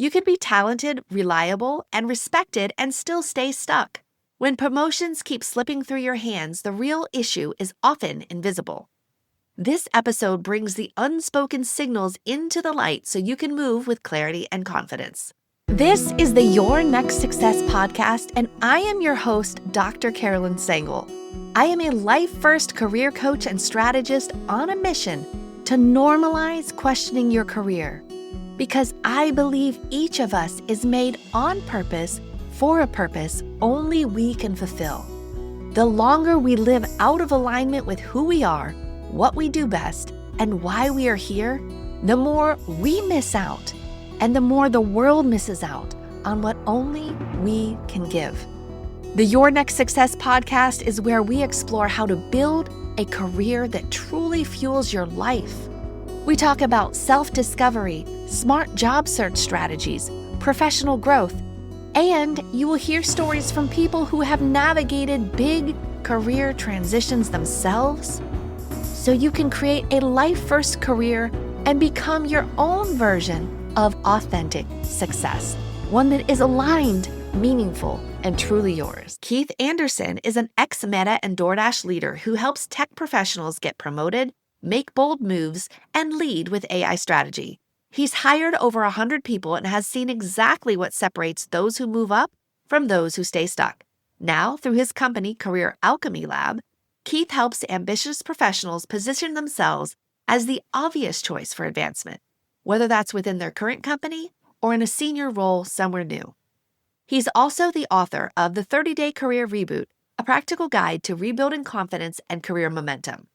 You can be talented, reliable, and respected and still stay stuck. When promotions keep slipping through your hands, the real issue is often invisible. This episode brings the unspoken signals into the light so you can move with clarity and confidence. This is the Your Next Success podcast, and I am your host, Dr. Carolyn Sengel. I am a life-first career coach and strategist on a mission to normalize questioning your career, because I believe each of us is made on purpose for a purpose only we can fulfill. The longer we live out of alignment with who we are, what we do best, and why we are here, the more we miss out, and the more the world misses out on what only we can give. The Your Next Success podcast is where we explore how to build a career that truly fuels your life. We talk about self-discovery, smart job search strategies, professional growth, and you will hear stories from people who have navigated big career transitions themselves, so you can create a life-first career and become your own version of authentic success, one that is aligned, meaningful, and truly yours. Keith Anderson is an ex-Meta and DoorDash leader who helps tech professionals get promoted, make bold moves, and lead with AI strategy. He's hired over 100 people and has seen exactly what separates those who move up from those who stay stuck. Now, through his company, Career Alchemy Lab, Keith helps ambitious professionals position themselves as the obvious choice for advancement, whether that's within their current company or in a senior role somewhere new. He's also the author of The 30-Day Career Reboot, a practical guide to rebuilding confidence and career momentum.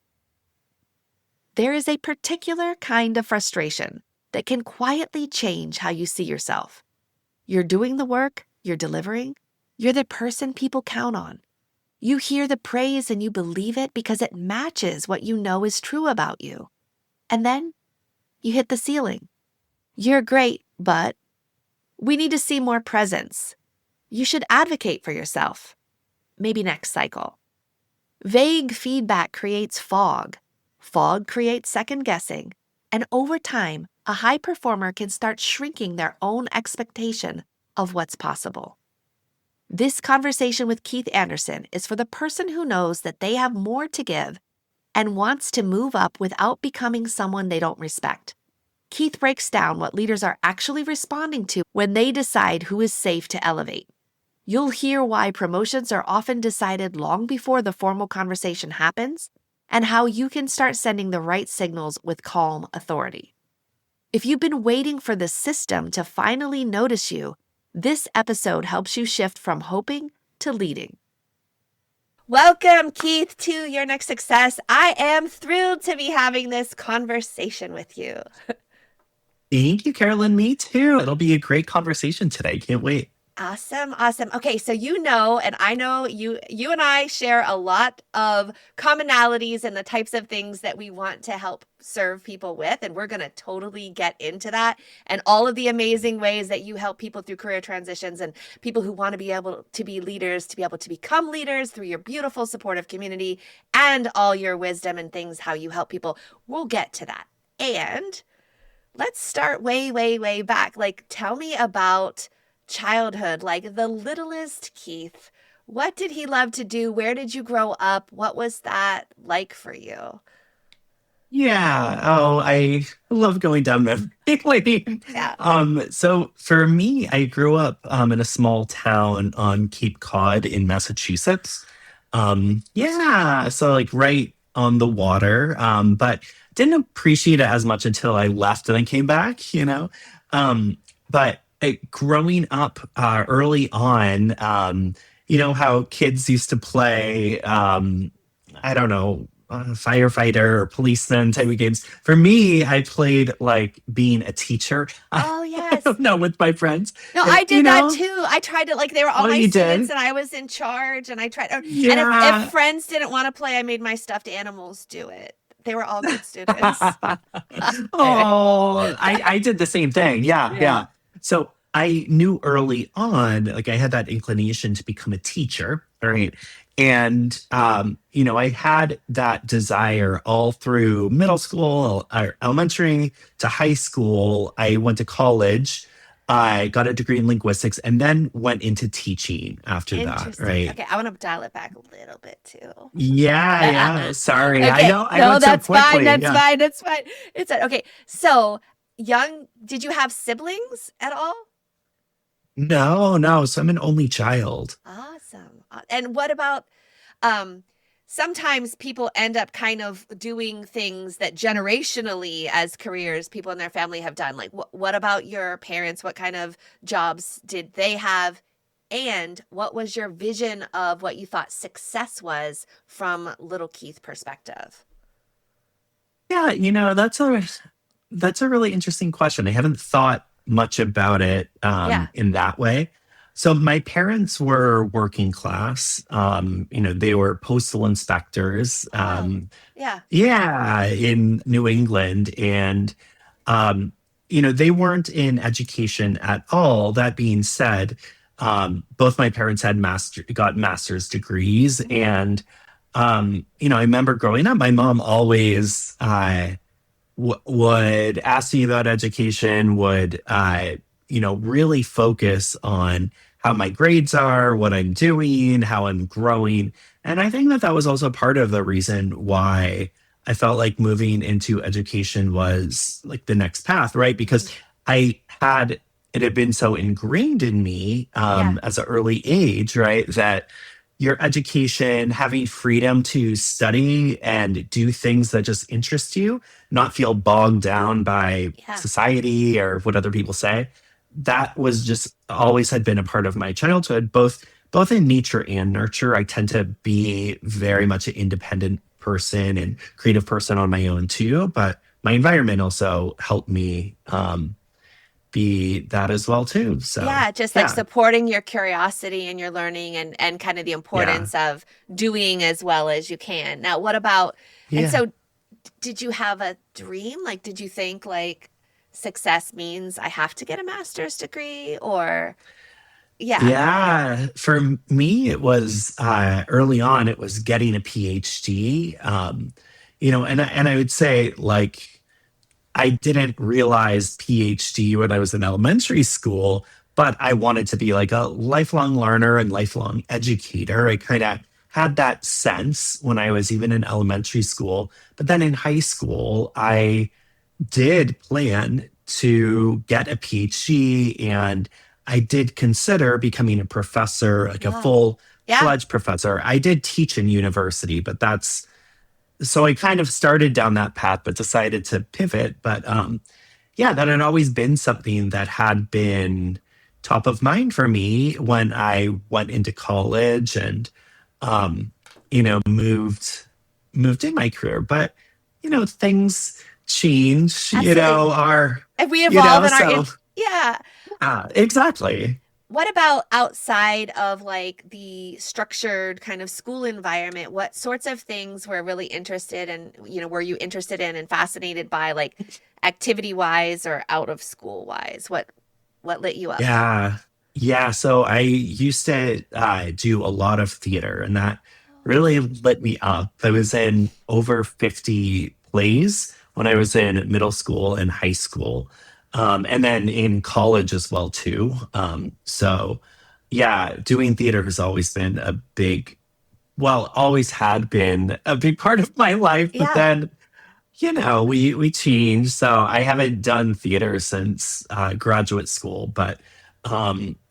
There is a particular kind of frustration that can quietly change how you see yourself. You're doing the work, you're delivering, you're the person people count on. You hear the praise and you believe it because it matches what you know is true about you. And then you hit the ceiling. You're great, but we need to see more presence. You should advocate for yourself. Maybe next cycle. Vague feedback creates fog. Fog creates second guessing. And over time, a high performer can start shrinking their own expectation of what's possible. This conversation with Keith Anderson is for the person who knows that they have more to give and wants to move up without becoming someone they don't respect. Keith breaks down what leaders are actually responding to when they decide who is safe to elevate. You'll hear why promotions are often decided long before the formal conversation happens, and how you can start sending the right signals with calm authority. If you've been waiting for the system to finally notice you, this episode helps you shift from hoping to leading. Welcome, Keith, to Your Next Success. I am thrilled to be having this conversation with you. Thank you, Carolyn. Me too. It'll be a great conversation today. Can't wait. Awesome. Okay, so and I know you and I share a lot of commonalities and the types of things that we want to help serve people with, and we're going to totally get into that and all of the amazing ways that you help people through career transitions and people who want to be able to be leaders, to be able to become leaders through your beautiful supportive community and all your wisdom and things, how you help people. We'll get to that. And let's start way, way, way back. Tell me about childhood, like the littlest Keith. What did he love to do? Where did you grow up? What was that like for you? Yeah. Oh, I love going down memory lane. Yeah. So for me, I grew up in a small town on Cape Cod in Massachusetts. So right on the water. But didn't appreciate it as much until I left and I came back, But growing up early on, how kids used to play, firefighter or policeman type of games. For me, I played being a teacher. Oh, yes. I don't know, with my friends. No, I did that too. I tried to, they were all my students and I was in charge and I tried. Yeah. And if friends didn't want to play, I made my stuffed animals do it. They were all good students. Oh, I did the same thing. Yeah. So I knew early on, I had that inclination to become a teacher, right? And, I had that desire all through middle school, or elementary to high school. I went to college I got a degree in linguistics and then went into teaching after that, Interesting. right? Okay, I want to dial it back a little bit too. Yeah, yeah. Sorry. I Okay, know I no, went so that's fine. quickly. That's Yeah. fine. That's fine. It's fine. Okay, so did you have siblings at all? No, no. So I'm an only child. Awesome. And what about um sometimes people end up kind of doing things that generationally as careers people in their family have done. Like what about your parents? What kind of jobs did they have? And what was your vision of what you thought success was from little Keith perspective? Yeah, that's a really interesting question. I haven't thought much about it Yeah. in that way. So my parents were working class. They were postal inspectors. Oh, yeah. Yeah, in New England, and um, they weren't in education at all. That being said, both my parents got master's degrees, Mhm. and I remember growing up, my mom always would ask me about education, would really focus on how my grades are, what I'm doing, how I'm growing. And I think that that was also part of the reason why I felt like moving into education was like the next path, right? Because Mhm. it had been so ingrained in me Yeah. as an early age, right? That your education, having freedom to study and do things that just interest you, not feel bogged down by Yeah. society or what other people say. That was just always had been a part of my childhood, both in nature and nurture. I tend to be very much an independent person and creative person on my own too. But my environment also helped me be that as well too. So Yeah, just like yeah, supporting your curiosity and your learning and kind of the yeah, importance of doing as well as you can. Now, what about, and yeah. so did you have a dream? Like, did you think like success means I have to get a master's degree or yeah. Yeah, for me, it was early on. It was getting a PhD. And I would say like I didn't realize PhD when I was in elementary school, but I wanted to be like a lifelong learner and lifelong educator. I kind of had that sense when I was even in elementary school. But then in high school, I did plan to get a PhD and I did consider becoming a professor, like a Wow. full Yeah. fledged professor. I did teach in university, but that's so I kind of started down that path, but decided to pivot. But yeah, that had always been something that had been top of mind for me when I went into college and um, moved in my career. But things change, Absolutely. are If we evolve in our so yeah. exactly. What about outside of like the structured kind of school environment? What sorts of things were really interested in, were you interested in and fascinated by like activity wise or out of school wise? What lit you up? Yeah. Yeah. So I used to do a lot of theater, and that really lit me up. I was in over 50 plays when I was in middle school and high school, and then in college as well, too. So, yeah, doing theater has always been always had been a big part of my life. But Yeah. then we changed. So I haven't done theater since graduate school, but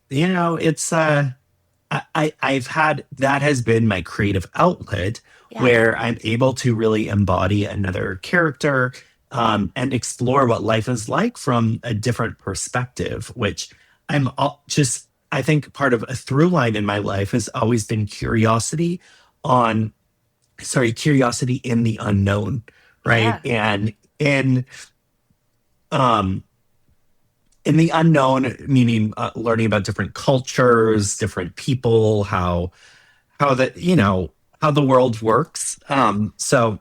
it's I've had that has been my creative outlet Yeah. where I'm able to really embody another character and explore what life is like from a different perspective, which just I think part of a through line in my life has always been on curiosity in the unknown, right? Yeah. And um, in the unknown, meaning learning about different cultures, different people, how that how the world works. So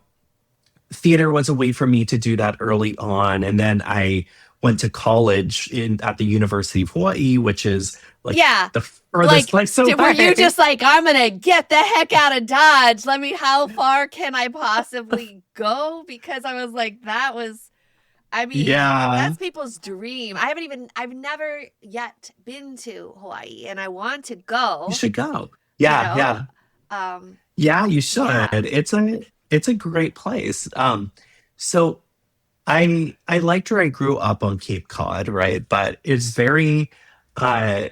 theater was a way for me to do that early on, and then I went to college in at the University of Hawaii, which is like Yeah. the furthest Like, place were you away. just like, I'm gonna get the heck out of Dodge? How far can I possibly go? Because I was like, that was I mean, Yeah. that's people's dream. I've never yet been to Hawaii and I want to You go, should go. you Yeah, know? yeah. Um, Yeah, you should. yeah. It's a great place. So I liked where I grew up on Cape Cod, right? But it's uh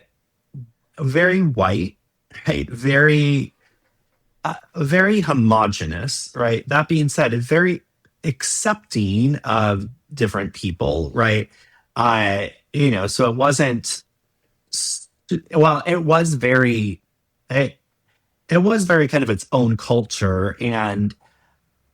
very white, right? Very homogenous, right? That being said, it's very accepting of different people, right? So it wasn't well, it, it was very kind of its own culture. And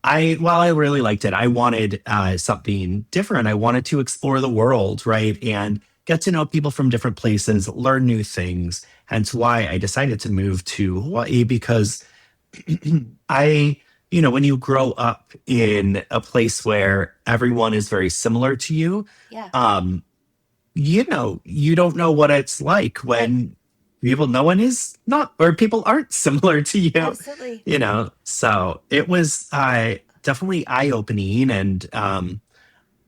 while I really liked it, I wanted something different. I wanted to explore the world, right? And get to know people from different places, learn new things. Hence why I decided to move to Hawaii because I, when you grow up in a place where everyone is very similar to you, Yeah. um, you don't know what it's like Right. when no one is not, or people aren't similar to you, Absolutely. So it was definitely eye opening and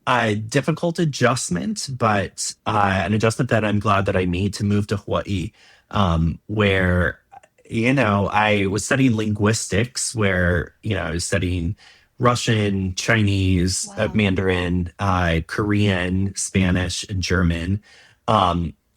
a difficult adjustment, but an adjustment that I'm glad that I made to move to Hawaii, where, I was studying linguistics, where, I was studying Russian, Chinese, Wow. Mandarin, Korean, Spanish, and German.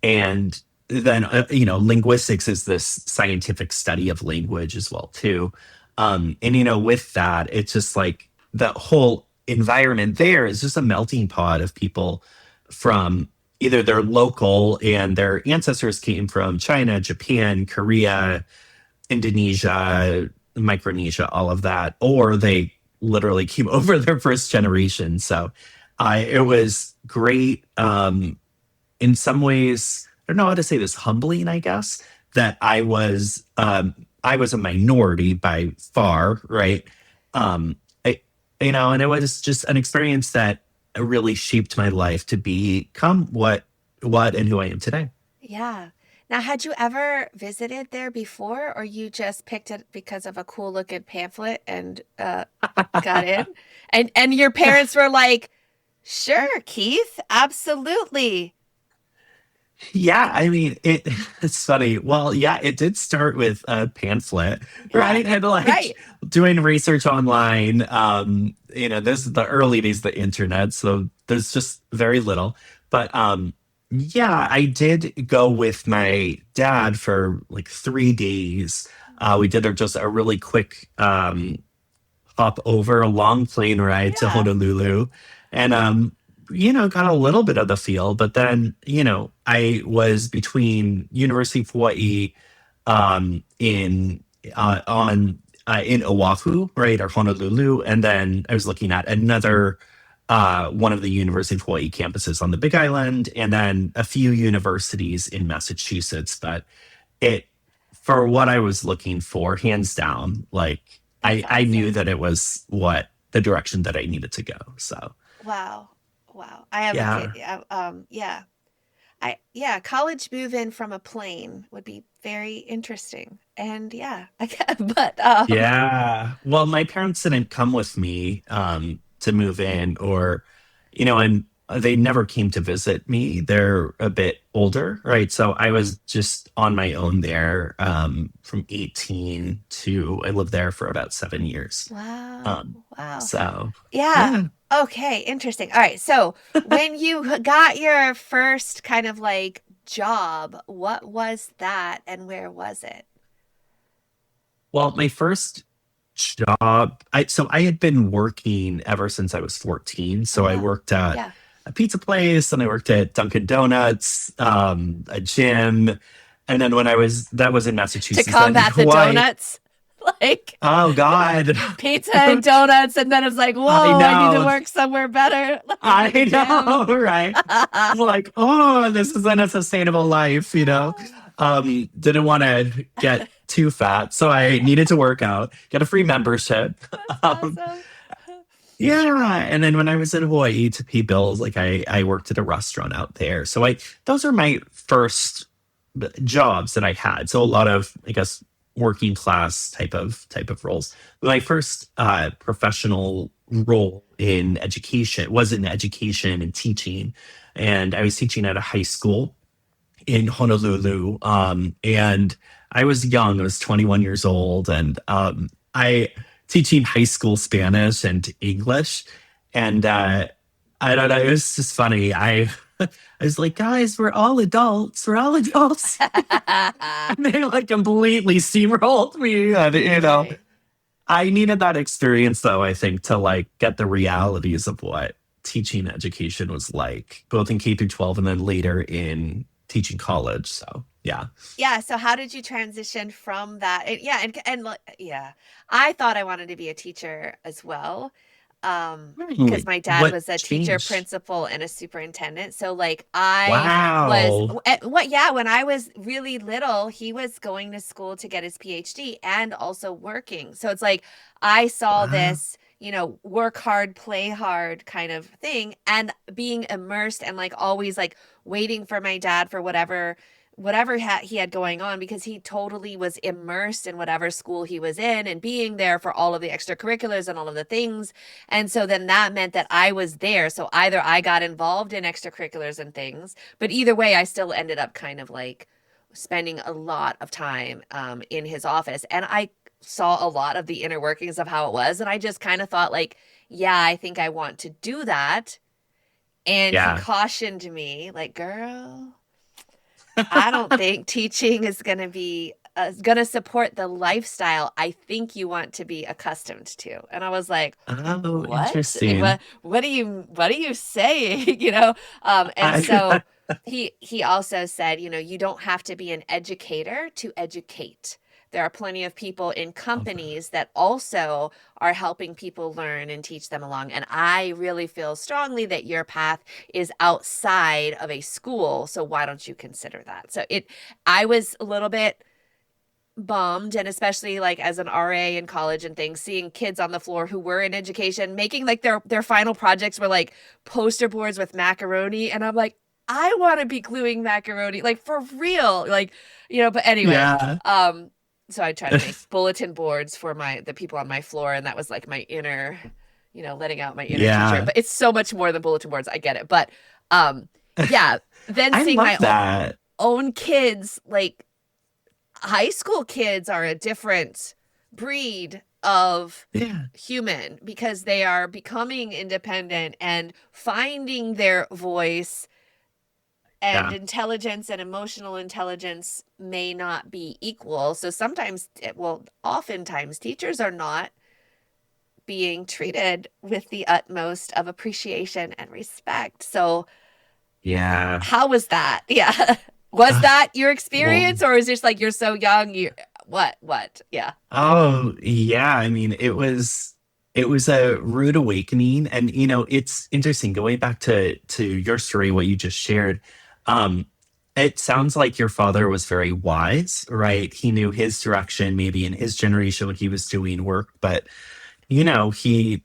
And then, linguistics is this scientific study of language as well, too. And, with that, it's just like the whole environment there is just a melting pot of people from either they're local and their ancestors came from China, Japan, Korea, Indonesia, Micronesia, all of that, or they literally came over their first generation. So it was great. In some ways, I don't know how to say this, humbling, I guess, that I was a minority by far, right? Um, and it was just an experience that really shaped my life to become what and who I am today. Yeah. Now, had you ever visited there before, or you just picked it because of a cool looking pamphlet and got in? And your parents were like, "Sure, Keith, absolutely." Yeah, I mean, it's funny. Well, yeah, it did start with a pamphlet, Yeah. right? And like Right. doing research online. This is the early days of the internet, so there's just very little. But yeah, I did go with my dad for like 3 days. We did just a really quick hop over a long plane ride to Yeah. Honolulu and got a little bit of the feel, but then, I was between University of Hawaii in on in Oahu, right, or Honolulu, and then I was looking at another one of the University of Hawaii campuses on the Big Island, and then a few universities in Massachusetts. But it for what I was looking for, hands down, like That's I knew awesome. that it was what the direction that I needed to go. So Wow. Wow. I have a kid. yeah. Yeah. Yeah, college move in from a plane would be very interesting. And yeah, I but Yeah. Well, my parents didn't come with me to move in and they never came to visit me. They're a bit older, right? So I was just on my own there from 18 to I lived there for about 7 years. wow. Um, Wow. so Yeah. yeah. Okay, interesting. All right. So, when you got your first kind of like job, what was that and where was it? Well, my first job, I had been working ever since I was 14. Oh, So I wow. worked at Yeah. a pizza place and I worked at Dunkin' Donuts, a gym. And then that was in To Massachusetts, then in combat the Hawaii. donuts. Like Oh God. pizza and donuts, and then it's like, I whoa, I need to know. work somewhere better, like at a I gym. know, right? Like, oh, this isn't a sustainable life. Didn't want to get too fat, so I needed to work out, get a free membership. That's Um, awesome. yeah, and then when I was in Hawaii to pay bills, like I worked at a restaurant out there. So I those are my first jobs that I had. So a lot of, I guess, working class type of roles. My first professional role in education, was in education and teaching. And I was teaching at a high school in Honolulu. And I was young, I was 21 years old, and I teaching high school Spanish and English. And I don't know, it was just funny. I was like, guys, we're all adults. We're all adults. And they like completely steamrolled me. And, Right. I needed that experience though, I think, to like get the realities of what teaching education was like, both in K through 12 and then later in teaching college. So yeah. Yeah, so how did you transition from that? Yeah, yeah, I thought I wanted to be a teacher as well. Because Really? my dad What was a teacher, changed? principal, and a superintendent. So like I was Wow. what yeah, when I was really little, he was going to school to get his PhD and also working. So it's like I saw Wow. this, work hard, play hard kind of thing and being immersed and like always like waiting for my dad for whatever he had going on because he totally was immersed in whatever school he was in and being there for all of the extracurriculars and all of the things. And so then that meant that I was there. So either I got involved in extracurriculars and things, but either way, I still ended up kind of like spending a lot of time in his office. And I saw a lot of the inner workings of how it was. And I just kind of thought, like, yeah, I think I want to do that. And he Yeah. cautioned me, like, girl, I don't think teaching is going to support the lifestyle I think you want to be accustomed to. And I was like, Oh, what? interesting. What are you saying? And so I, he also said, you don't have to be an educator to educate. There are plenty of people in companies that also are helping people learn and teach them along. And I really feel strongly that your path is outside of a school. So why don't you consider that? I was a little bit bummed, and especially like as an RA in college and things, seeing kids on the floor who were in education making like their final projects were like poster boards with macaroni, and I'm like, I want to be gluing macaroni like for real, like, but anyway, yeah. um so I tried to make bulletin boards for the people on my floor, and that was like my inner, letting out my inner teacher. Yeah. But it's so much more than bulletin boards, I get it, but yeah, then I seeing love my that. own kids, like high school kids are a different breed of Yeah. human because they are becoming independent and finding their voice, and Yeah. intelligence and emotional intelligence may not be equal. So sometimes, well, oftentimes teachers are not being treated with the utmost of appreciation and respect. So Yeah. how was that? Yeah. Was Uh, that your well, experience, or is it just like you're so young, you what? Yeah. oh, yeah. I mean, it was a rude awakening. And it's interesting going back to your story, what you just shared. Um, it sounds like your father was very wise, right? He knew his direction, maybe in his generation when he was doing work, but he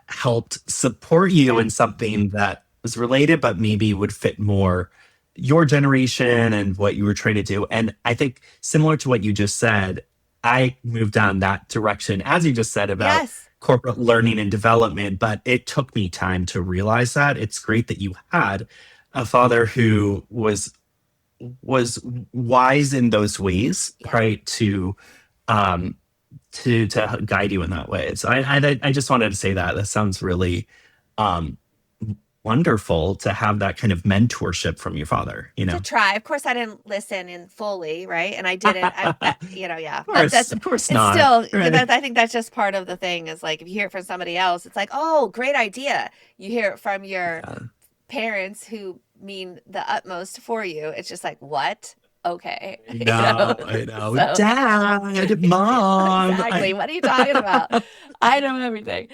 helped support you Yeah. in something that was related, but maybe would fit more your generation and what you were trying to do. And I think similar to what you just said, I moved down that direction, as you just said about Yes. corporate learning and development, but it took me time to realize that. It's great that you had a father who was wise in those ways, Yeah. right? Um, to guide you in that way. So I just wanted to say that that sounds really um, wonderful to have that kind of mentorship from your father. To try. Of course, I didn't listen in fully, right? And I didn't. Yeah. But Of course it's not. still. Right. I think that's just part of the thing. Is like if you hear it from somebody else, it's like, oh, great idea. You hear it from your Yeah. parents who mean the utmost for you. It's just like, what? Okay. I know, I know. So Dad, mom. exactly. What are you talking about? I know everything.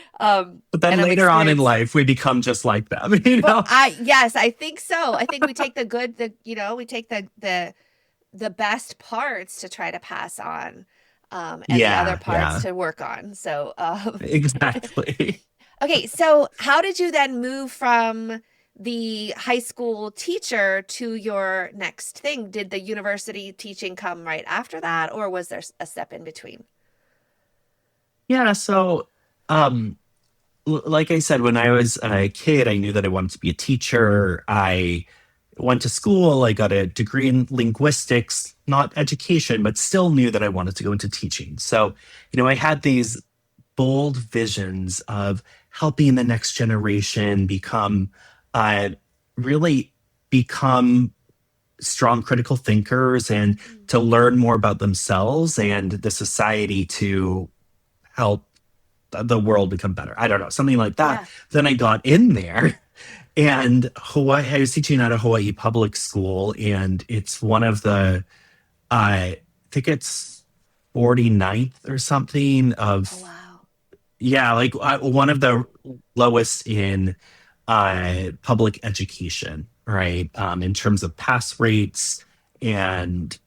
But then And I'm later on in experienced. life, we become just like them. Well, yes, I think so. I think we take the good, we take the best parts to try to pass on, and the other Yeah, parts yeah, to work on. So, exactly. okay. So how did you then move from the high school teacher to your next thing? Did the university teaching come right after that, or was there a step in between? Yeah, so um like I said, when I was a kid, I knew that I wanted to be a teacher. I went to school, I got a degree in linguistics, not education, but still knew that I wanted to go into teaching. So, I had these bold visions of helping the next generation uh, really become strong critical thinkers and to learn more about themselves and the society to help the world become better. I don't know, something like that. Yeah. Then I got in there and Hawaii, I was teaching at a Hawaii public school, and it's one of I think it's 49th or something Oh, of, wow. yeah, like one of the lowest in public education, right? In terms of pass rates and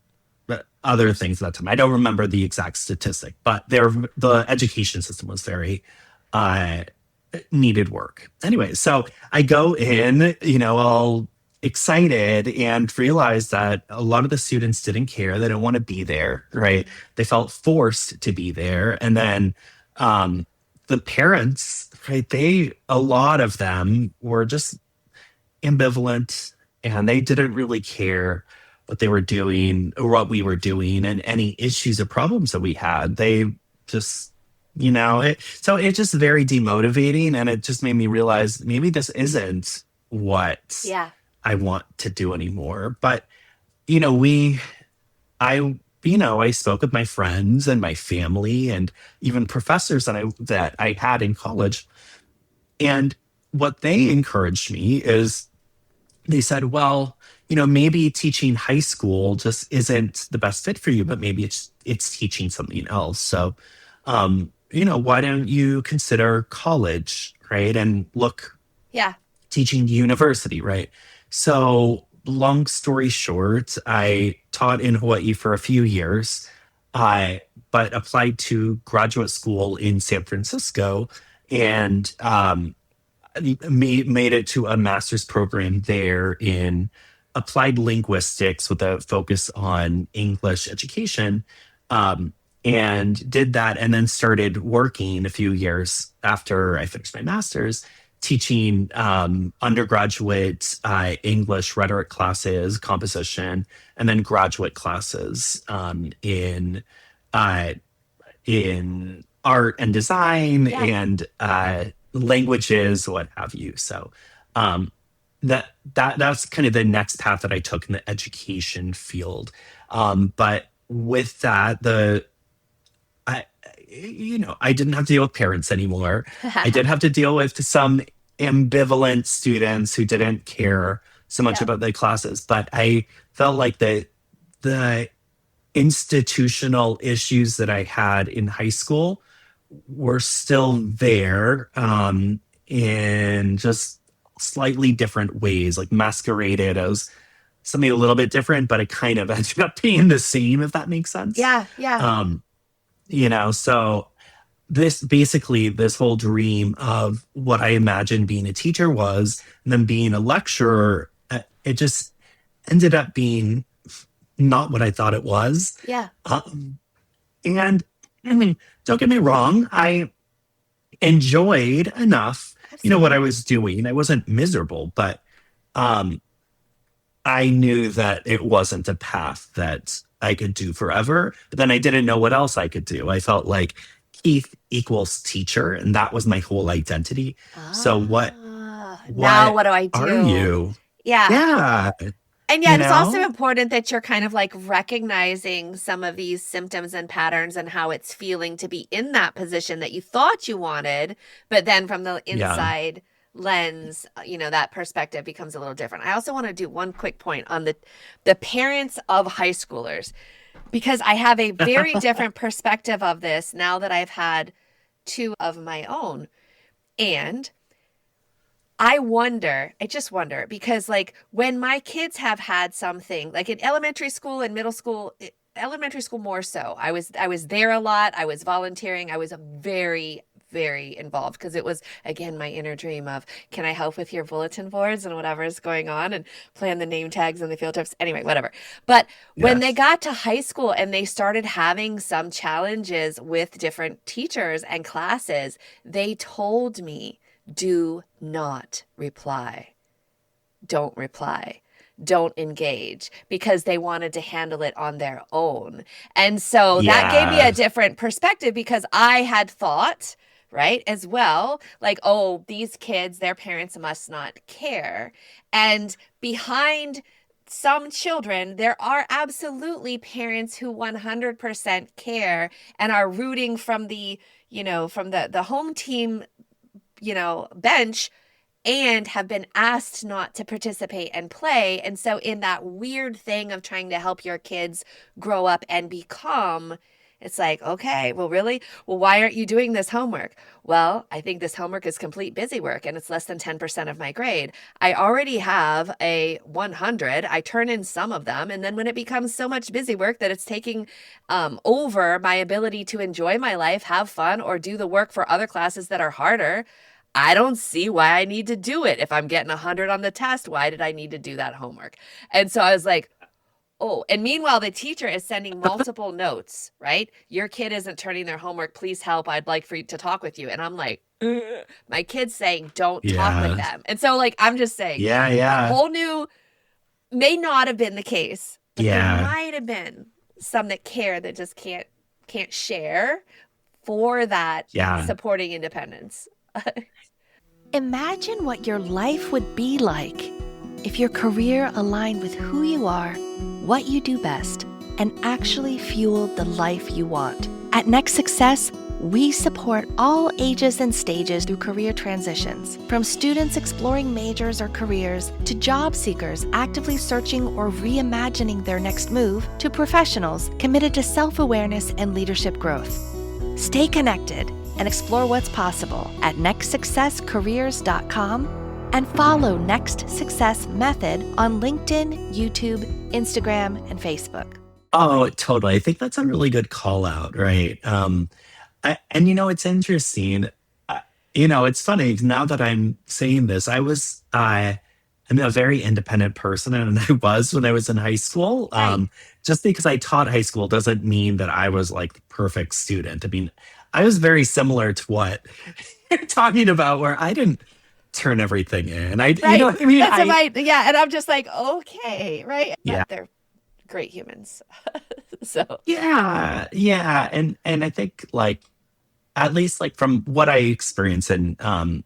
other things at that time. I don't remember the exact statistic, but the education system was very uh, needed work. Anyway, so I go in, all excited and realized that a lot of the students didn't care. They didn't want to be there, right? Mm. They felt forced to be there. And then um, the parents, right, a lot of them were just ambivalent and they didn't really care what they were doing or what we were doing and any issues or problems that we had. They just, so it's just very demotivating. And it just made me realize maybe this isn't what Yeah. I want to do anymore. But, I, I spoke with my friends and my family and even professors that I had in college. And what they encouraged me is they said, well, maybe teaching high school just isn't the best fit for you, but maybe it's teaching something else. So, why don't you consider college, right? And look, Yeah. teaching university, right? So, long story short, I taught in Hawaii for a few years. I but applied to graduate school in San Francisco, and made it to a master's program there in applied linguistics with a focus on English education. Um, and did that and then started working a few years after I finished my master's, teaching undergraduate English rhetoric classes, composition, and then graduate classes uh, in art and design Yeah. and languages, what have you. So um, that's kind of the next path that I took in the education field. But with that, I I didn't have to deal with parents anymore. I did have to deal with some ambivalent students who didn't care so much Yeah. about the classes, but I felt like the institutional issues that I had in high school were still there in just slightly different ways, like masqueraded as something a little bit different, but it kind of ended up being the same, if that makes sense. Yeah. Yeah. Um, so this whole dream of what I imagined being a teacher was, and then being a lecturer, it just ended up being not what I thought it was. Yeah. Um, and I mean, don't get me wrong, I enjoyed enough, what I Absolutely. was doing. I wasn't miserable, but um, I knew that it wasn't a path that I could do forever. But then I didn't know what else I could do. I felt like Keith equals teacher, and that was my whole identity. So Now what what do I are do? you? Yeah. Yeah, And you yet, it's also know? important that you're kind of like recognizing some of these symptoms and patterns and how it's feeling to be in that position that you thought you wanted, but then from the Yeah. inside lens, that perspective becomes a little different. I also want to do one quick point on the parents of high schoolers because I have a very different perspective of this now that I've had two of my own. And I just wonder because like when my kids have had something like in elementary school and middle school, elementary school more so. I was there a lot. I was volunteering. I was very very involved because it was, again, my inner dream of, can I help with your bulletin boards and whatever is going on and plan the name tags and the field trips? Anyway, whatever. But when they Yes. got to high school and they started having some challenges with different teachers and classes, they told me, do not reply. Don't reply. Don't engage, because they wanted to handle it on their own. And so that gave me a Yeah. different perspective, because I had thought, right, as well, like, oh, these kids, their parents must not care. And behind some children, there are absolutely parents who 100% care and are rooting from the home team, bench, and have been asked not to participate and play. And so, in that weird thing of trying to help your kids grow up and become, it's like, okay, well, really? Well, why aren't you doing this homework? Well, I think this homework is complete busy work and it's less than 10% of my grade. I already have a 100. I turn in some of them. And then when it becomes so much busy work that it's taking over my ability to enjoy my life, have fun, or do the work for other classes that are harder, I don't see why I need to do it. If I'm getting 100 on the test, why did I need to do that homework? And so I was like, oh, and meanwhile, the teacher is sending multiple notes, right? Your kid isn't turning their homework. Please help. I'd like for you to talk with you. And I'm like, ugh. My kid's saying, don't talk with Yeah. them. And so, like, I'm just saying, Yeah. Yeah. whole new, may not have been the case, but there Yeah. might have been some that care that just can't share for that Yeah. supporting independence. Imagine what your life would be like if your career aligned with who you are, what you do best, and actually fueled the life you want. At Next Success, we support all ages and stages through career transitions, from students exploring majors or careers to job seekers actively searching or reimagining their next move, to professionals committed to self-awareness and leadership growth. Stay connected and explore what's possible at nextsuccesscareers.com, and follow Next Success Method on LinkedIn, YouTube, Instagram, and Facebook. Oh, totally. I think that's a really good call out, right? And it's interesting. Uh, it's funny now that I'm saying this. I'm a very independent person, and I was when I was in high school. Right. Just because I taught high school doesn't mean that I was like the perfect student. I mean, I was very similar to what you're talking about, where I didn't turn everything in. You know Right. what I mean? That's right. Yeah. And I'm just like, okay, right. Yeah. But they're great humans. So, Yeah, yeah, and I think like at least like from what I experienced and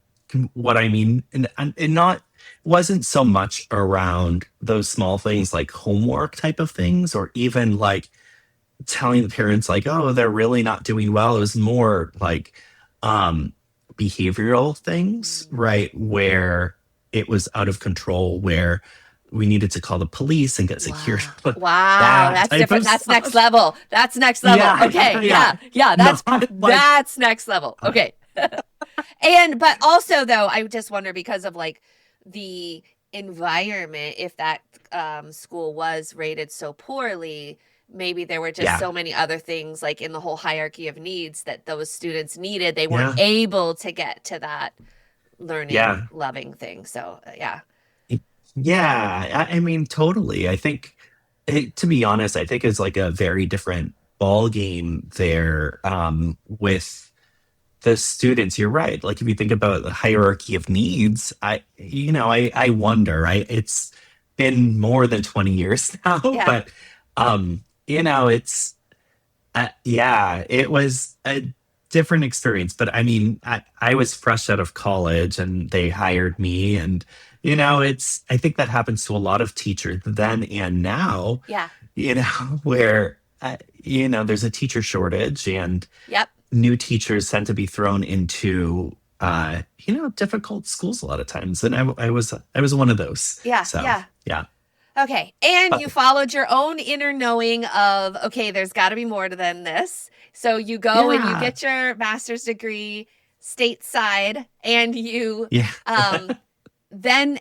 what I mean, and not wasn't so much around those small things like homework type of things, or even like telling the parents like, oh, they're really not doing well. It was more like um behavioral things, right? Where it was out of control, where we needed to call the police and get security. wow. Wow. That That's type different. of That's next stuff. level. That's next level. Yeah, Okay. yeah. Yeah. Not like That's next level. Okay. But also though, I just wonder, because of like the environment, if that school was rated so poorly, maybe there were just yeah, so many other things like in the whole hierarchy of needs that those students needed. They weren't yeah, able to get to that learning, yeah. loving thing. So yeah. Yeah, I mean, totally. I think, to be honest, I think it's like a very different ball game there with the students. You're right. Like if you think about the hierarchy of needs, I wonder. Right? It's been more than 20 years now, Yeah. but it's yeah, it was a different experience. But I mean, I was fresh out of college and they hired me. And, I think that happens to a lot of teachers then and now, Yeah. where, there's a teacher shortage and Yep. new teachers tend to be thrown into, difficult schools a lot of times. And I was one of those. Yeah. So, Yeah. yeah. Okay. And But you followed your own inner knowing of, okay, there's got to be more than this. So you go and you yeah. get your master's degree stateside, and you Yeah. um then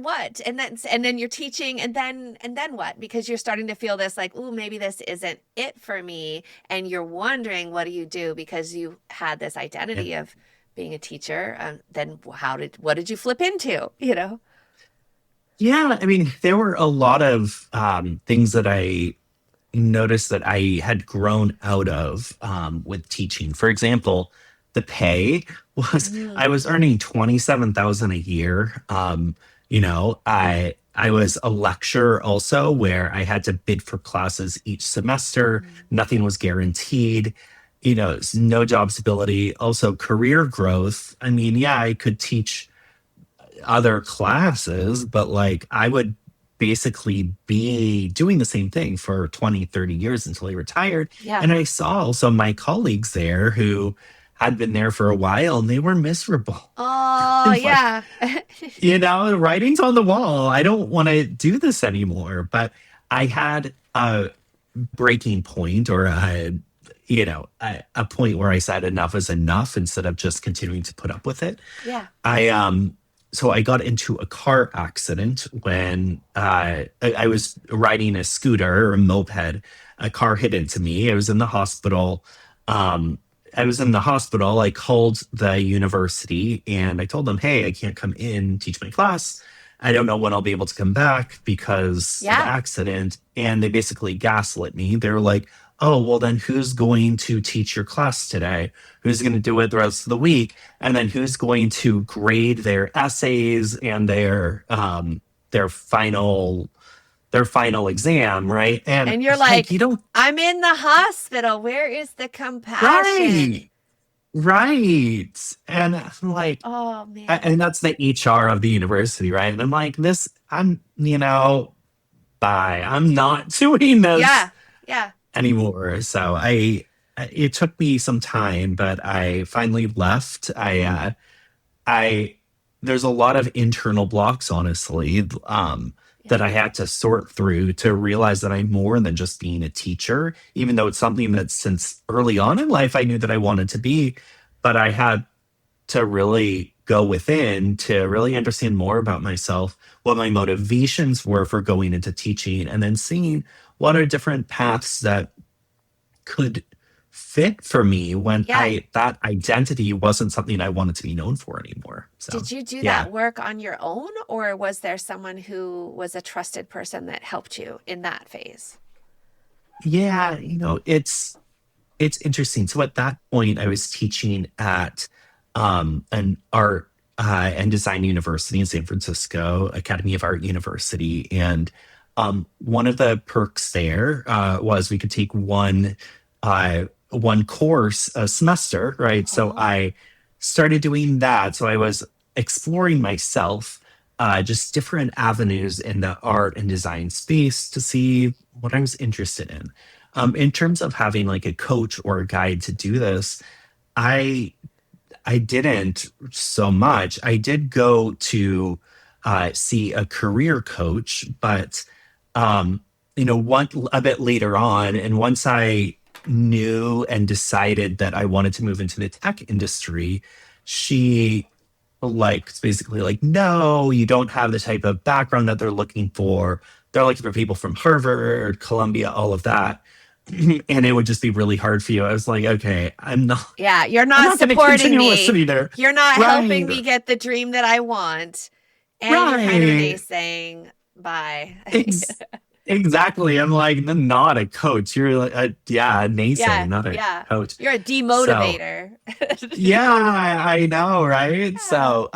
what? And then you're teaching, and then what? Because you're starting to feel this like, ooh, maybe this isn't it for me. And you're wondering, what do you do? Because you had this Yeah. identity of being a teacher. Then what did you flip into? You know? Yeah, I mean, there were a lot of things that I noticed that I had grown out of with teaching. For example, the pay was Mm, I was earning 27,000 a year. I was a lecturer also, where I had to bid for classes each semester. mm. Nothing was guaranteed. No job stability. Also, career growth. I mean, yeah, I could teach other classes, but like I would basically be doing the same thing for 20, 30 years until I retired. Yeah. And I saw also my colleagues there who had been there for a while and they were miserable. Oh, It's like, yeah. the writing's on the wall. I don't want to do this anymore. But I had a breaking point, or a point where I said enough is enough instead of just continuing to put up with it. Yeah. I um so I got into a car accident when I was riding a scooter or a moped. A car hit into me. Um, I was in the hospital. I called the university and I told them, "Hey, I can't come in teach my class. I don't know when I'll be able to come back because of the Yeah. accident." And they basically gaslit me. They were like, "Oh, well, then who's going to teach your class today? Who's going to do it the rest of the week? And then who's going to grade their essays and their final exam, right?" And And you're like, like, I'm in the hospital. Where is the compassion? right, right. And I'm like, Oh, man. and that's the HR of the university, right? And I'm like, bye. I'm not doing this Yeah. Yeah. anymore. So it took me some time, but I finally left. I there's a lot of internal blocks, honestly, that Yeah. I had to sort through to realize that I'm more than just being a teacher, even though it's something that since early on in life I knew that I wanted to be. But I had to really go within to really understand more about myself, what my motivations were for going into teaching, and then seeing what are different paths that could fit for me when Yeah. I that identity wasn't something I wanted to be known for anymore. So Did you do yeah. that work on your own, or was there someone who was a trusted person that helped you in that phase? Yeah, it's interesting. So at that point I was teaching at an art and design university in San Francisco, Academy of Art University. And one of the perks there was we could take one course a semester, right? So Oh, I started doing that. So I was exploring myself, just different avenues in the art and design space to see what I was interested in. In terms of having like a coach or a guide to do this, I I didn't so much. I did go to see a career coach, but one a bit later on, and once I knew and decided that I wanted to move into the tech industry, she basically like, no, you don't have the type of background that they're looking for. They're looking for people from Harvard, Columbia, all of that. And it would just be really hard for you. I was like, okay, yeah. You're I'm not not going to supporting continue me. listening there. You're not helping Right, me get the dream that I want. And you're kind of right. naysaying bye. Ex- exactly. I'm like, not a coach. You're like, a naysay, Yeah. not a Yeah. coach. You're a So demotivator. yeah, I know, right? Yeah. So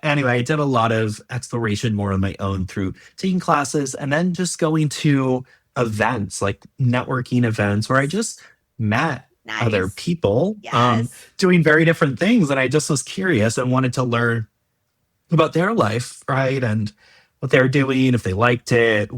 anyway, I did a lot of exploration more on my own through taking classes and then just going to events, like networking events where I just met other Nice. people Yes. doing very different things. And I just was curious and wanted to learn about their life, right? And what they're doing, if they liked it,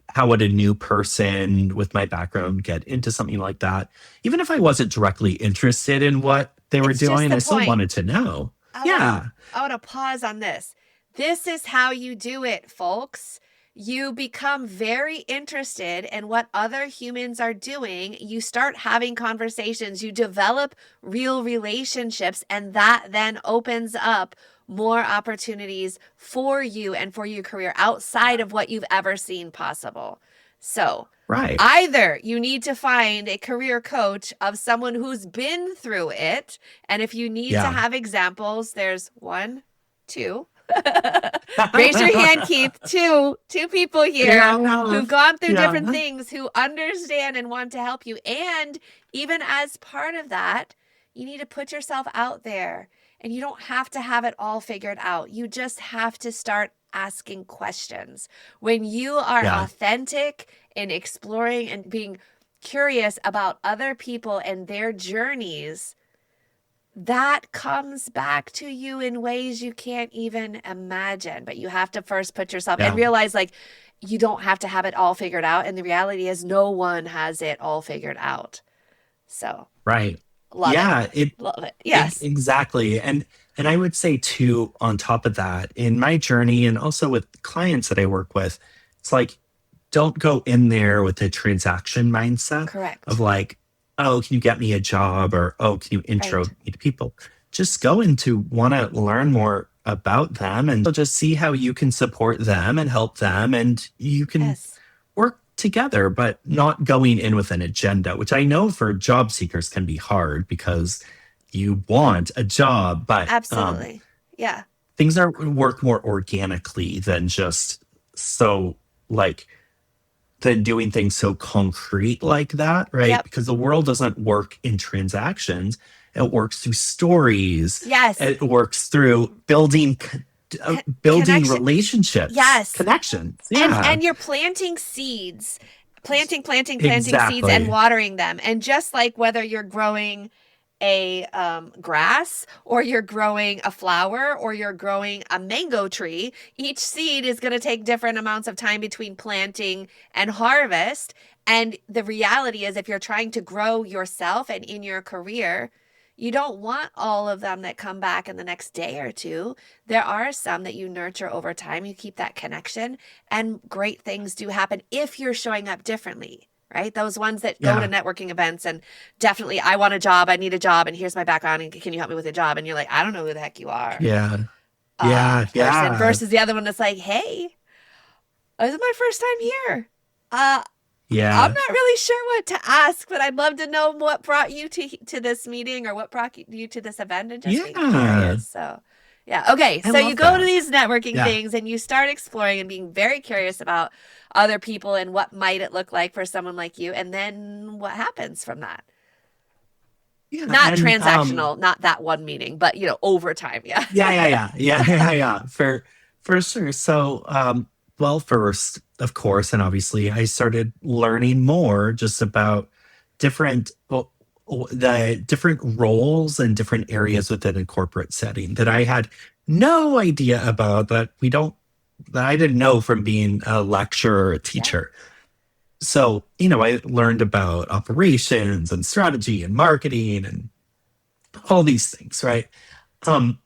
how would a new person with my background get into something like that? Even if I wasn't directly interested in what they were It's just doing, the I still point. wanted to know. I want to Yeah. I want to pause on this. This is how you do it, folks. You become very interested in what other humans are doing. You start having conversations, you develop real relationships, and that then opens up more opportunities for you and for your career outside of what you've ever seen possible. So Right. either you need to find a career coach of someone who's been through it. And if you need to Yeah. have examples, there's one, two. Raise your hand, Keith. Two people here Yeah. who've gone through different Yeah. things, who understand and want to help you. And even as part of that, you need to put yourself out there, and you don't have to have it all figured out. You just have to start asking questions. When you are Yeah. authentic in exploring and being curious about other people and their journeys, that comes back to you in ways you can't even imagine. But you have to first put yourself and Yeah. realize, like, you don't have to have it all figured out. And the reality is no one has it all figured out. So Right. love Yeah. it. Love it. Yes. Exactly. And I would say too, on top of that, in my journey and also with clients that I work with, it's like, don't go in there with a transaction mindset Correct. of like, oh, can you get me a job? Or, oh, can you intro Right. me to people? Just go into want to learn more about them and just see how you can support them and help them. And you can Yes. work together, but not going in with an agenda, which I know for job seekers can be hard because you want a job, but Absolutely. Yeah. things are work more organically than just so like than doing things so concrete like that, right? Yep. Because the world doesn't work in transactions. It works through stories. Yes. It works through building Connection. relationships. Yes. Connections. Yeah. And you're planting seeds. Planting seeds and Exactly. watering them. And just like whether you're growing a grass, or you're growing a flower, or you're growing a mango tree, each seed is going to take different amounts of time between planting and harvest. And the reality is, if you're trying to grow yourself and in your career, you don't want all of them that come back in the next day or two. There are some that you nurture over time. You keep that connection, and great things do happen if you're showing up differently. Right? Those ones that go to Yeah. networking events and definitely, I want a job, I need a job, and here's my background, and can you help me with a job? And you're like, I don't know who the heck you are. Yeah. Yeah. Person Yeah. versus the other one that's like, hey, this is my first time here. I'm Yeah. not really sure what to ask, but I'd love to know what brought you to this meeting, or what brought you to this event, and just being Yeah. curious. So yeah. Okay. I So you love go to that. these networking Yeah. things and you start exploring and being very curious about other people and what might it look like for someone like you. And then what happens from that? Yeah. Not And transactional, not that one meeting, but over time. Yeah. yeah. For sure. So well, first, of course, and obviously I started learning more just about different the different roles and different areas within a corporate setting that I had no idea about, that I didn't know from being a lecturer or a teacher. So, I learned about operations and strategy and marketing and all these things, right? Um,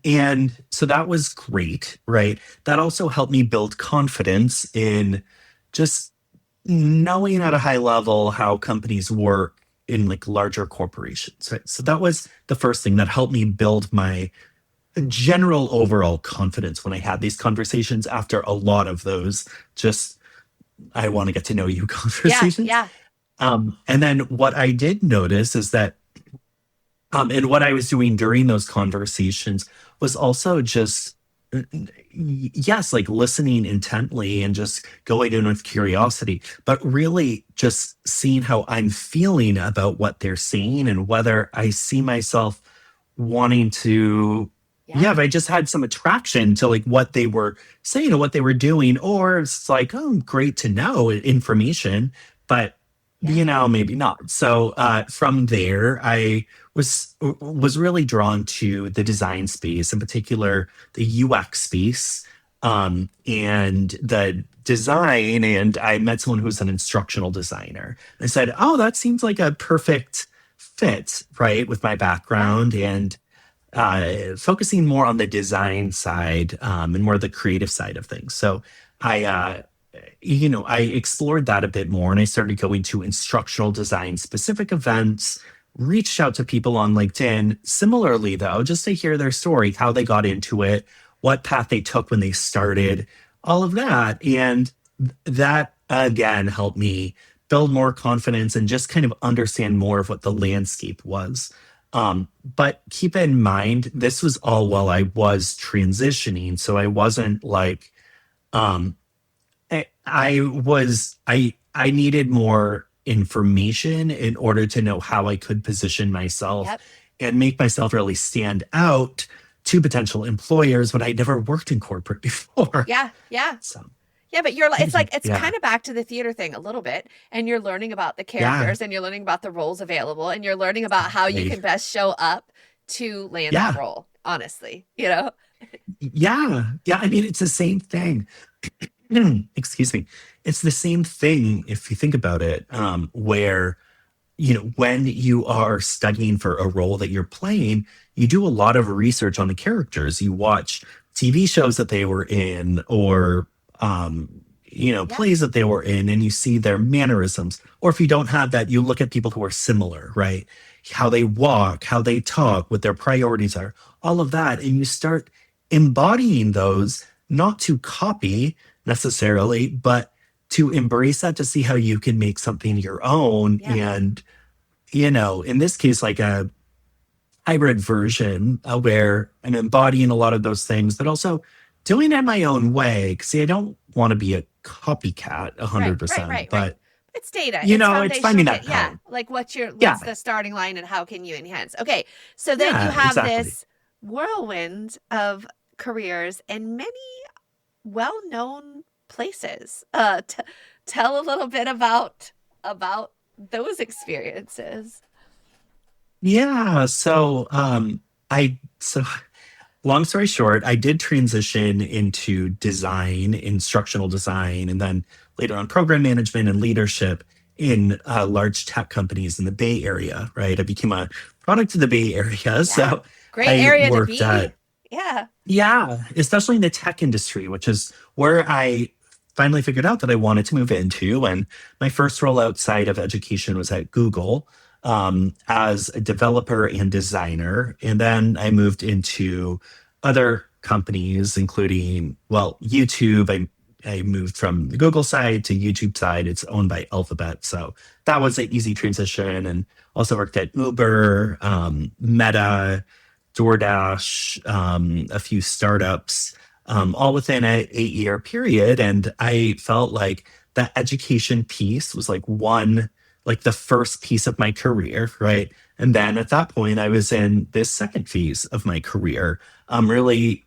and so that was great, right? That also helped me build confidence in just knowing at a high level how companies work in like larger corporations, right? So that was the first thing that helped me build my general overall confidence when I had these conversations after a lot of those just I want to get to know you conversations. Yeah. And then what I did notice is that and what I was doing during those conversations was also just, yes, like listening intently and just going in with curiosity, but really just seeing how I'm feeling about what they're saying and whether I see myself wanting to, Yeah. if I just had some attraction to like what they were saying or what they were doing, or it's like, oh, great to know information, but maybe not. So from there, I was really drawn to the design space, in particular the UX space, and the design. And I met someone who's an instructional designer. I said, "Oh, that seems like a perfect fit, right, with my background and focusing more on the design side and more the creative side of things." So I I explored that a bit more, and I started going to instructional design specific events, reached out to people on LinkedIn similarly, though, just to hear their story, how they got into it, what path they took when they started, all of that. And that again helped me build more confidence and just kind of understand more of what the landscape was. But keep in mind, this was all while I was transitioning. So I wasn't like, um, I needed more information in order to know how I could position myself Yep. and make myself really stand out to potential employers when I'd never worked in corporate before. Yeah. Yeah. So Yeah, but it's like it's yeah, kind of back to the theater thing a little bit, and you're learning about the yeah, characters, and you're learning about the roles available, and you're learning about how you exactly. can best show up to land that Yeah, role, honestly, you know? yeah, yeah. I mean, it's the same thing. Excuse me. It's the same thing if you think about it, where when you are studying for a role that you're playing, you do a lot of research on the characters. You watch TV shows that they were in or, Yep. plays that they were in, and you see their mannerisms. Or if you don't have that, you look at people who are similar, right? How they walk, how they talk, what their priorities are, all of that. And you start embodying those, not to copy necessarily, but to embrace that to see how you can make something your own. Yeah. And in this case, like a hybrid version where I'm embodying a lot of those things, but also doing it my own way. 'Cause, see, I don't want to be a copycat Right, right, 100%, right, right. but It's data. It's it's finding foundational that data. Yeah. balance. Like Yeah, what's the starting line and how can you enhance? Okay. So then you yeah, have exactly. this whirlwind of careers in many well-known places. Tell a little bit about those experiences. Yeah. So long story short, I did transition into design, instructional design, and then later on program management and leadership in large tech companies in the Bay Area, right? I became a product of the Bay Area. Yeah. So Great I area to worked be. at, Yeah. yeah, especially in the tech industry, which is where I finally figured out that I wanted to move into. And my first role outside of education was at Google as a developer and designer. And then I moved into other companies, including, well, YouTube. I moved from the Google side to YouTube side. It's owned by Alphabet. So that was an easy transition. And also worked at Uber, Meta, DoorDash, a few startups, all within a 8-year period. And I felt like that education piece was like the first piece of my career, right? And then at that point, I was in this second phase of my career. Really,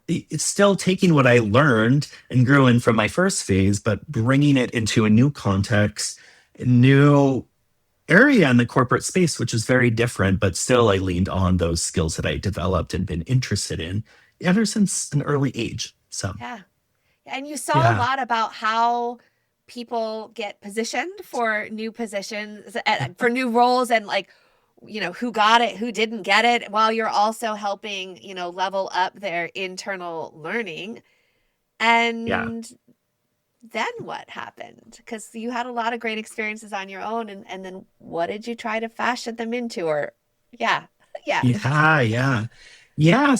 it's still taking what I learned and grew in from my first phase, but bringing it into a new context, a new area in the corporate space, which is very different, but still I leaned on those skills that I developed and been interested in ever since an early age. So, Yeah. And you saw a yeah. lot about how people get positioned for new positions, for new roles, and like, who got it, who didn't get it, while you're also helping, level up their internal learning. Yeah. And then what happened? Because you had a lot of great experiences on your own. And then what did you try to fashion them into? Or, yeah, yeah, Yeah. Yeah. Yeah.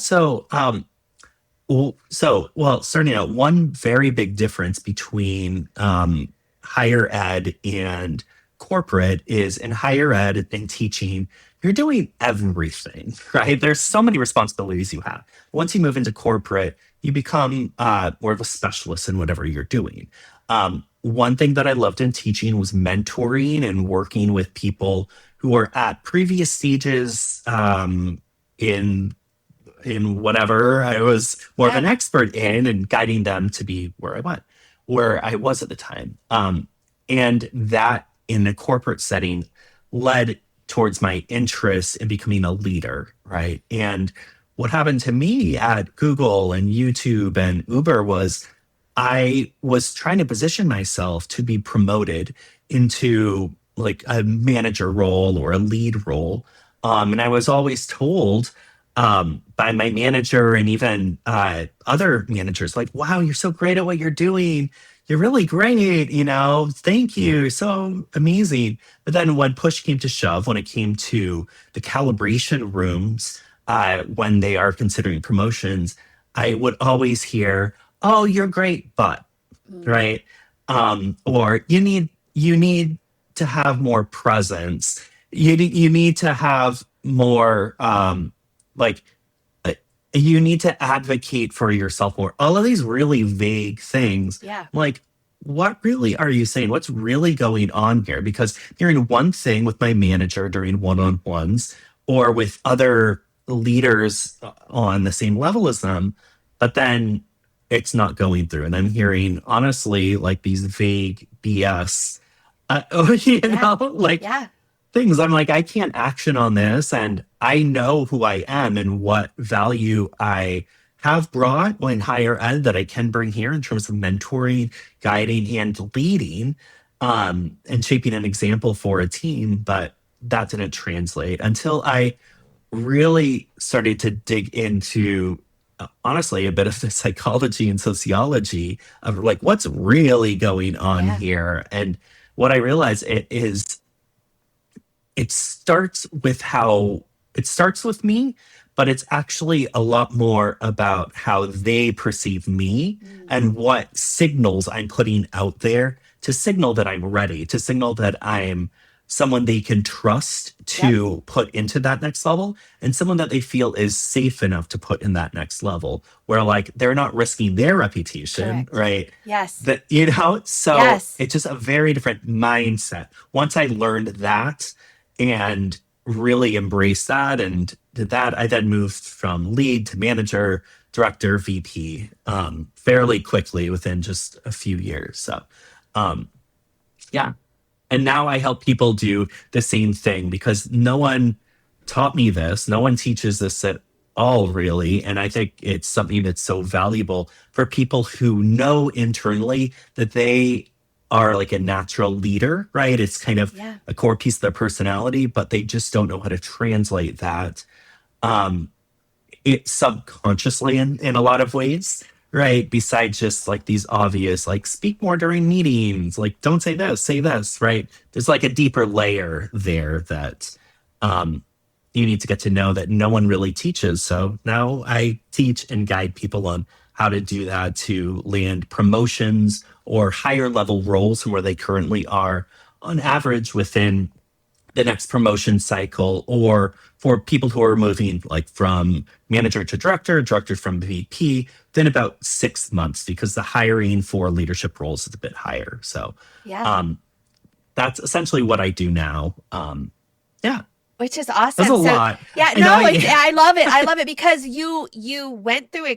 Well, starting out, one very big difference between higher ed and corporate is in higher ed and teaching, you're doing everything, right? There's so many responsibilities you have. Once you move into corporate, you become more of a specialist in whatever you're doing. One thing that I loved in teaching was mentoring and working with people who are at previous stages in whatever I was more of yeah, an expert in and guiding them to be where I was at the time. And that in a corporate setting led towards my interest in becoming a leader, right? And what happened to me at Google and YouTube and Uber was I was trying to position myself to be promoted into like a manager role or a lead role. And I was always told by my manager and even other managers, like, wow, you're so great at what you're doing. you're really great, thank you, so amazing. But then when push came to shove, when it came to the calibration rooms, when they are considering promotions, I would always hear, "Oh, you're great, but," Mm, right? Or you need to have more presence. You need to have more like uh, you need to advocate for yourself more. All of these really vague things. yeah. Like, what really are you saying? What's really going on here? Because hearing one thing with my manager during one-on-ones or with other leaders on the same level as them, but then it's not going through. And I'm hearing, honestly, like these vague BS, Yeah. like Yeah. things. I'm like, I can't action on this. And I know who I am and what value I have brought in higher ed that I can bring here in terms of mentoring, guiding, and leading, and shaping an example for a team. But that didn't translate until I really started to dig into honestly a bit of the psychology and sociology of like what's really going on Yeah. here. And what I realized it starts with me, but it's actually a lot more about how they perceive me Mm, and what signals I'm putting out there to signal that I'm ready, to signal that I'm someone they can trust yep. to put into that next level and someone that they feel is safe enough to put in that next level where like they're not risking their reputation, Correct. right? Yes. So Yes. it's just a very different mindset. Once I learned that and really embraced that and did that, I then moved from lead to manager, director, VP, fairly quickly within just a few years. So, um, yeah. And now I help people do the same thing because no one taught me this. No one teaches this at all, really. And I think it's something that's so valuable for people who know internally that they are like a natural leader, right? It's kind of Yeah. a core piece of their personality, but they just don't know how to translate that um, it subconsciously in a lot of ways, right? Besides just like these obvious, like speak more during meetings, like don't say this, say this, right? There's like a deeper layer there that um, you need to get to know that no one really teaches. So now I teach and guide people on how to do that to land promotions or higher level roles from where they currently are on average within the next promotion cycle or for people who are moving like from manager to director, director from VP, then about 6 months because the hiring for leadership roles is a bit higher. So Yeah. um, that's essentially what I do now. Yeah, Which is that's a awesome. So lot. yeah, I know. no, it's I love it. I love it because you went through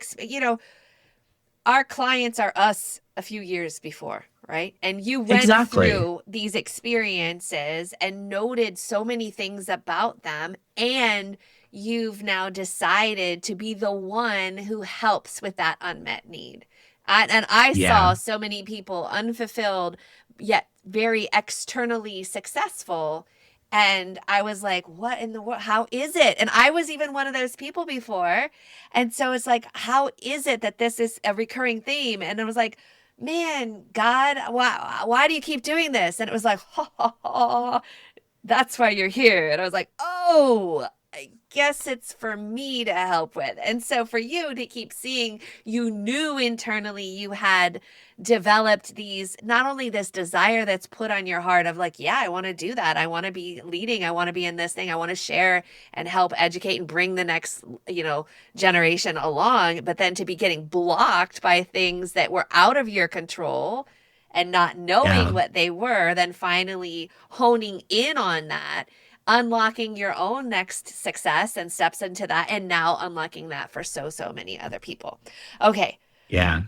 our clients are us a few years before, right? And you went Exactly. through these experiences and noted so many things about them. And you've now decided to be the one who helps with that unmet need. And I Yeah. saw so many people unfulfilled, yet very externally successful. And I was like, what in the world? How is it? And I was even one of those people before. And so it's like, how is it that this is a recurring theme? And I was like, man, God, why do you keep doing this? And it was like, ha, ha, ha, that's why you're here. And I was like, oh, I guess it's for me to help with. And so for you to keep seeing, you knew internally you had developed these, not only this desire that's put on your heart of like, yeah, I want to do that. I want to be leading. I want to be in this thing. I want to share and help educate and bring the next, generation along. But then to be getting blocked by things that were out of your control and not knowing Yeah. what they were, then finally honing in on that, unlocking your own next success and steps into that, and now unlocking that for so many other people. Okay. Yeah.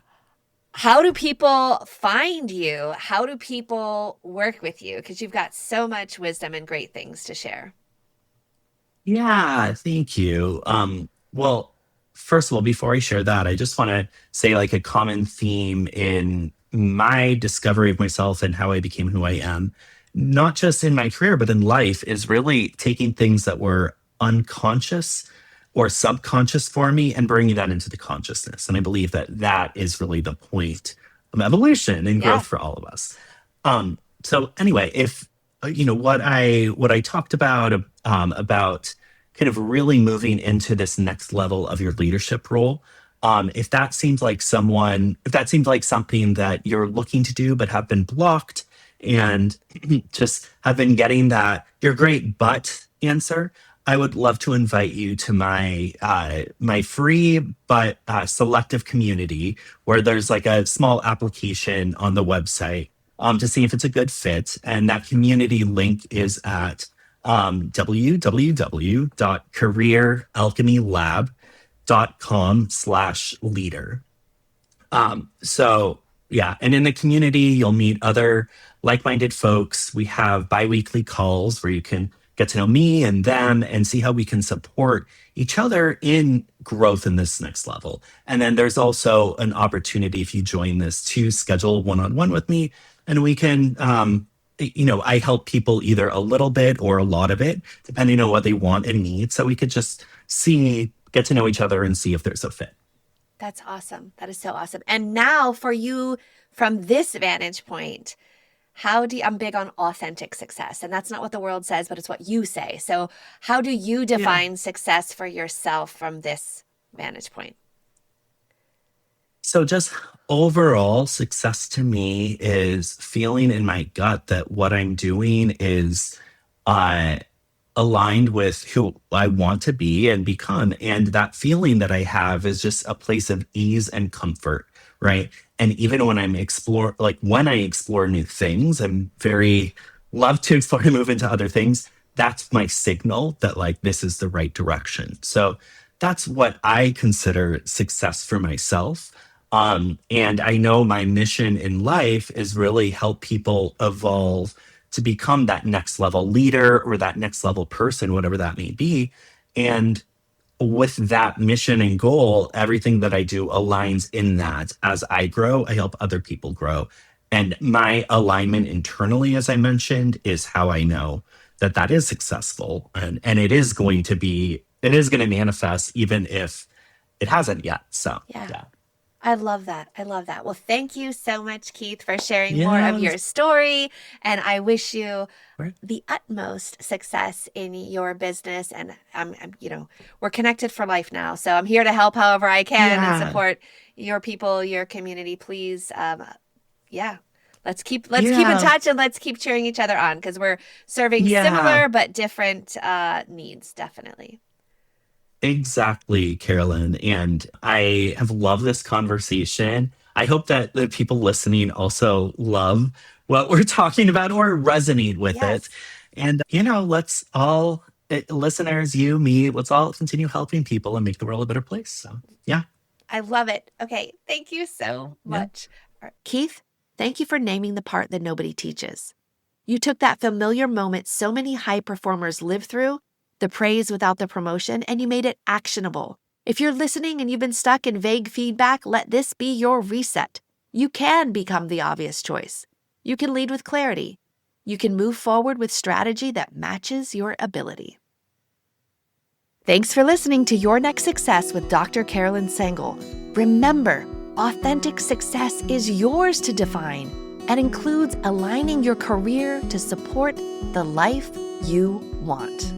How do people find you? How do people work with you? Because you've got so much wisdom and great things to share. Yeah, thank you. Well, first of all, before I share that, I just want to say like a common theme in my discovery of myself and how I became who I am, not just in my career, but in life, is really taking things that were unconscious or subconscious for me and bringing that into the consciousness. And I believe that that is really the point evolution and Yeah. growth for all of us. So anyway, if what I talked about kind of really moving into this next level of your leadership role, if that seems like something that you're looking to do but have been blocked and just have been getting that "you're great, but" answer, I would love to invite you to my free but selective community, where there's like a small application on the website to see if it's a good fit. And that community link is at www.careeralchemylab.com/leader. So yeah, and in the community, you'll meet other like-minded folks. We have biweekly calls where you can get to know me and them and see how we can support each other in growth in this next level. And then there's also an opportunity, if you join this, to schedule one-on-one with me, and we can, I help people either a little bit or a lot of it, depending on what they want and need. So we could just get to know each other and see if there's a fit. That's awesome. That is so awesome. And now for you, from this vantage point, I'm big on authentic success, and that's not what the world says, but it's what you say. So how do you define success for yourself from this vantage point? So just overall success to me is feeling in my gut that what I'm doing is uh, aligned with who I want to be and become. And that feeling that I have is just a place of ease and comfort, right? And even when when I explore new things, I'm very love to explore and move into other things. That's my signal that like this is the right direction. So that's what I consider success for myself. And I know my mission in life is really help people evolve to become that next level leader or that next level person, whatever that may be. And with that mission and goal, everything that I do aligns in that. As I grow, I help other people grow. And my alignment internally, as I mentioned, is how I know that that is successful. And it is going to manifest even if it hasn't yet. So, Yeah. yeah. I love that. I love that. Well, thank you so much, Keith, for sharing more of Yeah. your story. And I wish you Right. the utmost success in your business. And we're connected for life now. So I'm here to help however I can and Yeah. support your people, your community. Please, let's keep in Yeah. touch, and let's keep cheering each other on, because we're serving Yeah. similar but different needs, definitely. Exactly, Carolyn. And I have loved this conversation. I hope that the people listening also love what we're talking about or resonate with Yes. it. And, let's all, listeners, you, me, let's all continue helping people and make the world a better place. So, yeah. I love it. Okay. Thank you so much. All right. Keith, thank you for naming the part that nobody teaches. You took that familiar moment so many high performers live through, the praise without the promotion, and you made it actionable. If you're listening and you've been stuck in vague feedback, let this be your reset. You can become the obvious choice. You can lead with clarity. You can move forward with strategy that matches your ability. Thanks for listening to Your Next Success with Dr. Carolyn Sengel. Remember, authentic success is yours to define and includes aligning your career to support the life you want.